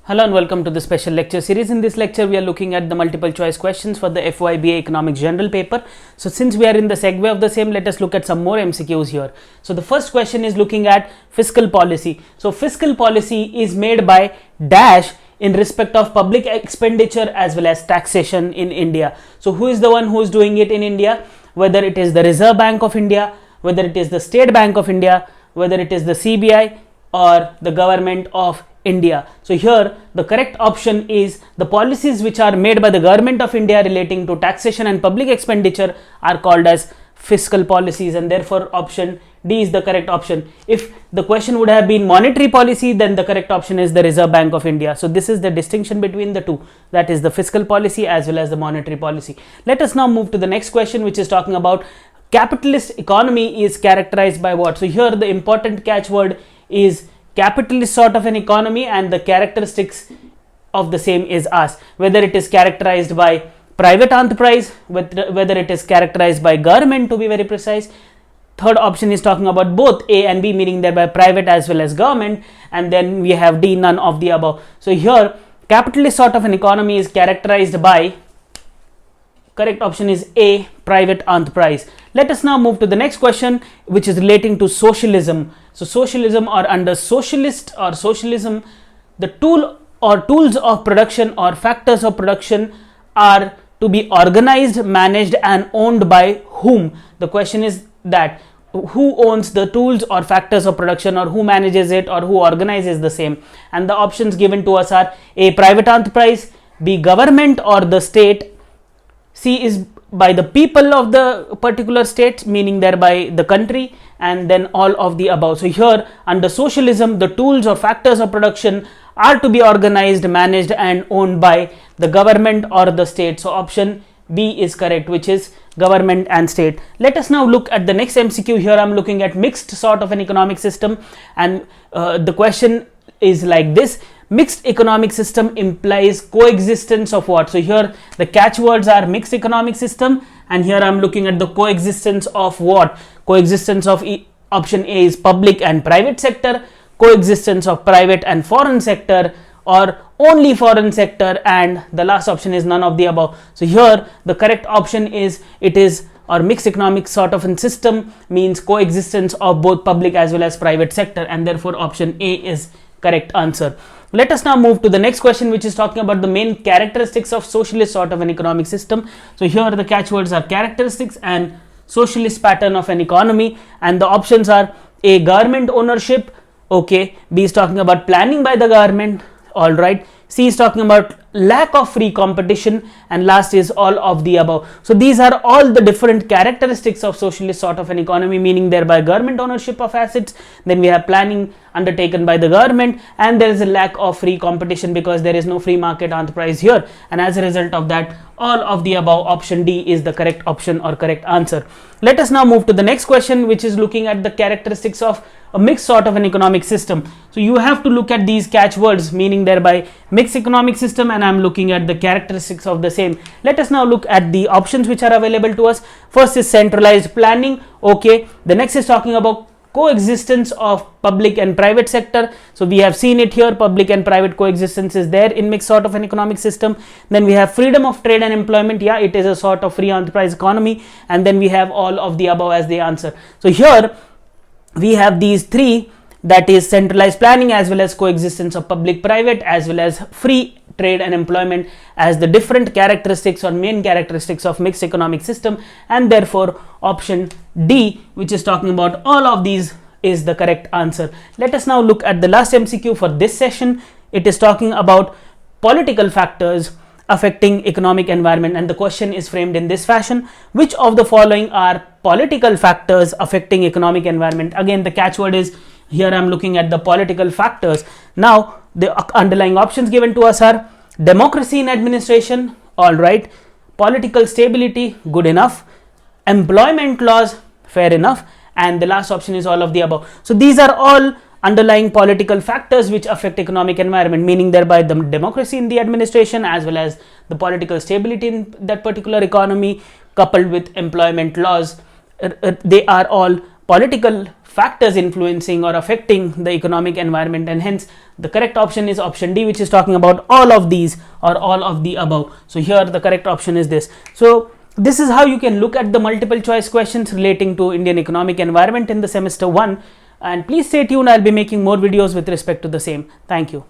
Hello and welcome to the special lecture series. In this lecture, we are looking at the multiple choice questions for the FYBA Economics General paper. So since we are in the segue of the same, let us look at some more MCQs here. So the first question is looking at fiscal policy. So fiscal policy is made by dash in respect of public expenditure as well as taxation in India. So who is the one who is doing it in India? Whether it is the Reserve Bank of India, whether it is the State Bank of India, whether it is the CBI or the government of India. So here the correct option is the policies which are made by the government of India relating to taxation and public expenditure are called as fiscal policies, and therefore option D is the correct option. If the question would have been monetary policy, then the correct option is the Reserve Bank of India. So this is the distinction between the two, that is the fiscal policy as well as the monetary policy. Let us now move to the next question, which is talking about capitalist economy is characterized by what? So here the important catchword is capitalist sort of an economy, and the characteristics of the same is asked. Whether it is characterized by private enterprise, whether it is characterized by government, to be very precise. Third option is talking about both A and B, meaning thereby private as well as government, and then we have D, none of the above. So here capitalist sort of an economy is characterized by, correct option is A, private enterprise. Let us now move to the next question, which is relating to socialism. So socialism, or under socialist or socialism, the tool or tools of production or factors of production are to be organized, managed and owned by whom? The question is that who owns the tools or factors of production, or who manages it, or who organizes the same? And the options given to us are A, private enterprise, B, government or the state, C is by the people of the particular state, meaning thereby the country, and then all of the above. So here under socialism, the tools or factors of production are to be organized, managed and owned by the government or the state. So option B is correct, which is government and state. Let us now look at the next MCQ. Here I am looking at mixed sort of an economic system, and the question is like this: mixed economic system implies coexistence of what? So here the catchwords are mixed economic system, and here I am looking at the coexistence of what? Coexistence of option A is public and private sector, coexistence of private and foreign sector, or only foreign sector, and the last option is none of the above. So here the correct option is it is, or mixed economic sort of a system means coexistence of both public as well as private sector, and therefore option A is correct answer. Let us now move to the next question, which is talking about the main characteristics of socialist sort of an economic system. So here the catchwords are characteristics and socialist pattern of an economy, and the options are A, government ownership, okay, B is talking about planning by the government, all right, C is talking about lack of free competition, and last is all of the above. So these are all the different characteristics of socialist sort of an economy, meaning thereby government ownership of assets, then we have planning undertaken by the government, and there is a lack of free competition because there is no free market enterprise here, and as a result of that, all of the above, option D is the correct option or correct answer. Let us now move to the next question, which is looking at the characteristics of a mixed sort of an economic system. So you have to look at these catchwords, meaning thereby mixed economic system, and I am looking at the characteristics of the same. Let us now look at the options which are available to us. First is centralized planning, okay. The next is talking about coexistence of public and private sector. So we have seen it here, public and private coexistence is there in mixed sort of an economic system. Then we have freedom of trade and employment, yeah, it is a sort of free enterprise economy, and then we have all of the above as the answer. So here we have these three, that is centralized planning as well as coexistence of public private as well as free trade and employment as the different characteristics or main characteristics of mixed economic system, and therefore option D, which is talking about all of these, is the correct answer. Let us now look at the last MCQ for this session. It is talking about political factors affecting economic environment, and the question is framed in this fashion: which of the following are political factors affecting economic environment? Again the catchword is, here I am looking at the political factors. Now the underlying options given to us are democracy in administration, all right, political stability, good enough, employment laws, fair enough, and the last option is all of the above. So these are all underlying political factors which affect economic environment, meaning thereby the democracy in the administration as well as the political stability in that particular economy coupled with employment laws. They are all political factors influencing or affecting the economic environment, and hence the correct option is option D, which is talking about all of these or all of the above. So here the correct option is this. So this is how you can look at the multiple choice questions relating to Indian economic environment in the semester 1, and please stay tuned. I'll be making more videos with respect to the same. Thank you.